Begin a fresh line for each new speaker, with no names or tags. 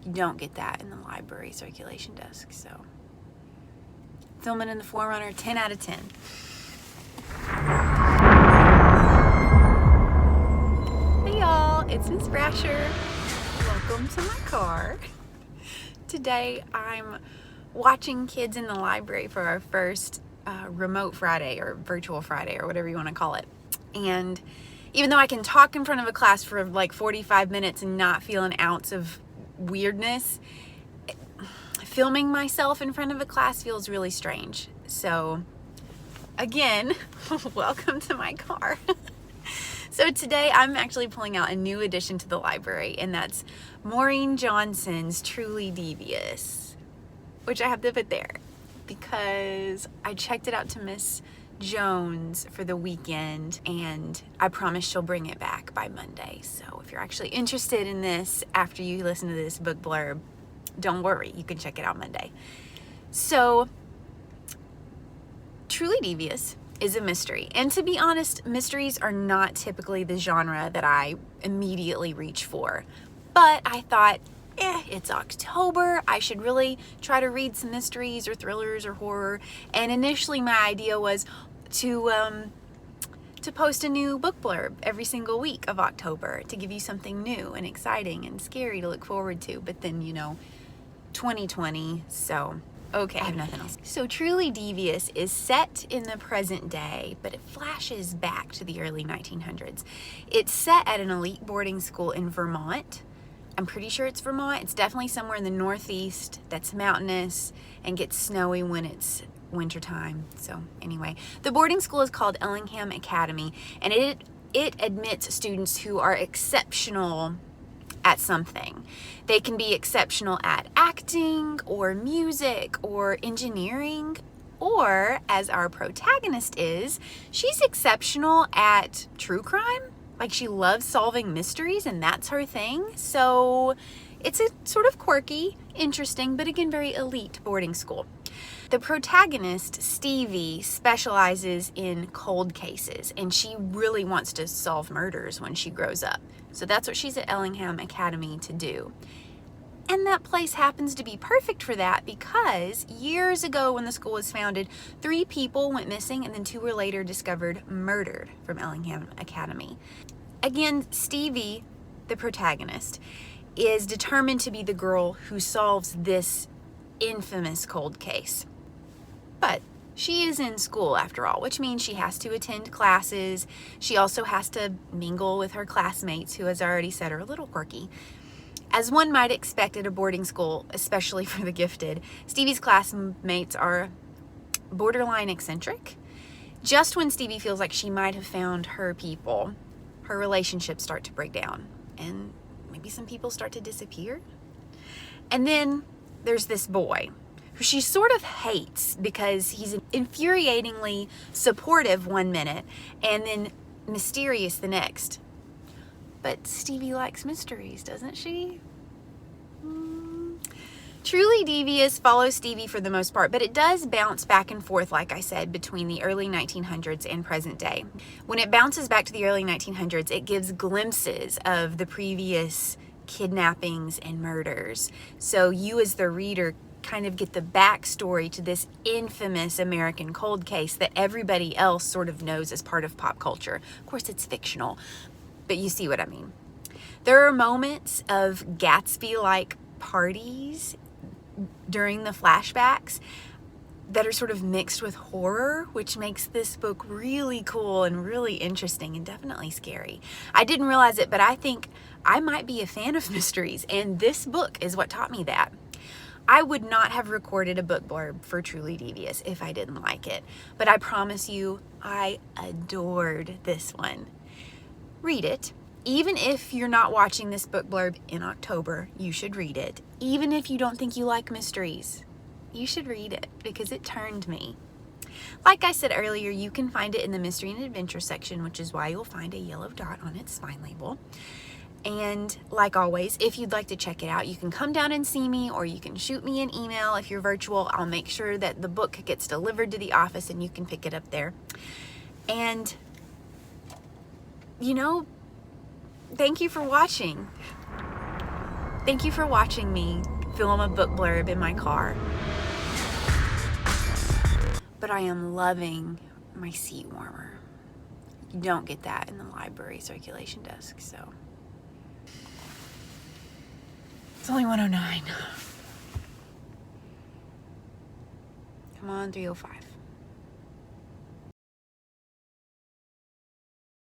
You don't get that in the library circulation desk. So filming in the Forerunner, 10 out of 10. Hey y'all, it's Miss Brasher. Welcome to my car. Today I'm watching kids in the library for our first remote Friday or virtual Friday or whatever you want to call it. And even though I can talk in front of a class for like 45 minutes and not feel an ounce of weirdness, filming myself in front of a class feels really strange. So again, welcome to my car. So today I'm actually pulling out a new addition to the library, and that's Maureen Johnson's Truly Devious, which I have to put there because I checked it out to Miss Jones for the weekend, and I promise she'll bring it back by Monday. So if you're actually interested in this after you listen to this book blurb, don't worry, you can check it out Monday. So Truly Devious is a mystery, and to be honest, mysteries are not typically the genre that I immediately reach for, but I thought, it's October, I should really try to read some mysteries or thrillers or horror. And initially my idea was to post a new book blurb every single week of October to give you something new and exciting and scary to look forward to. But then, 2020, so okay, I have nothing else. So Truly Devious is set in the present day, but it flashes back to the early 1900s. It's set at an elite boarding school in Vermont. I'm pretty sure it's Vermont. It's definitely somewhere in the Northeast that's mountainous and gets snowy when it's wintertime. So anyway, the boarding school is called Ellingham Academy, and it admits students who are exceptional at something. They can be exceptional at acting or music or engineering, or as our protagonist is, she's exceptional at true crime. Like, she loves solving mysteries and that's her thing. So it's a sort of quirky, interesting, but again, very elite boarding school. The protagonist, Stevie, specializes in cold cases, and she really wants to solve murders when she grows up. So that's what she's at Ellingham Academy to do. And that place happens to be perfect for that because years ago when the school was founded, 3 people went missing and then 2 were later discovered murdered from Ellingham Academy. Again, Stevie, the protagonist, is determined to be the girl who solves this infamous cold case. But she is in school after all, which means she has to attend classes. She also has to mingle with her classmates, who, as I already said, are a little quirky. As one might expect at a boarding school, especially for the gifted, Stevie's classmates are borderline eccentric. Just when Stevie feels like she might have found her people, her relationships start to break down, and maybe some people start to disappear. And then there's this boy who she sort of hates because he's infuriatingly supportive one minute and then mysterious the next. But Stevie likes mysteries, doesn't she? Truly Devious follows Stevie for the most part, but it does bounce back and forth, like I said, between the early 1900s and present day. When it bounces back to the early 1900s, it gives glimpses of the previous kidnappings and murders. So you as the reader kind of get the backstory to this infamous American cold case that everybody else sort of knows as part of pop culture. Of course, it's fictional, but you see what I mean. There are moments of Gatsby-like parties during the flashbacks that are sort of mixed with horror, which makes this book really cool and really interesting and definitely scary. I didn't realize it, but I think I might be a fan of mysteries, and this book is what taught me that. I would not have recorded a book blurb for Truly Devious if I didn't like it, but I promise you, I adored this one. Read it. Even if you're not watching this book blurb in October, you should read it. Even if you don't think you like mysteries, you should read it because it turned me. Like I said earlier, you can find it in the mystery and adventure section, which is why you'll find a yellow dot on its spine label. And like always, if you'd like to check it out, you can come down and see me, or you can shoot me an email if you're virtual. I'll make sure that the book gets delivered to the office and you can pick it up there. And, thank you for watching. Thank you for watching me film a book blurb in my car. But I am loving my seat warmer. You don't get that in the library circulation desk, so. It's only 109. Come on, 305.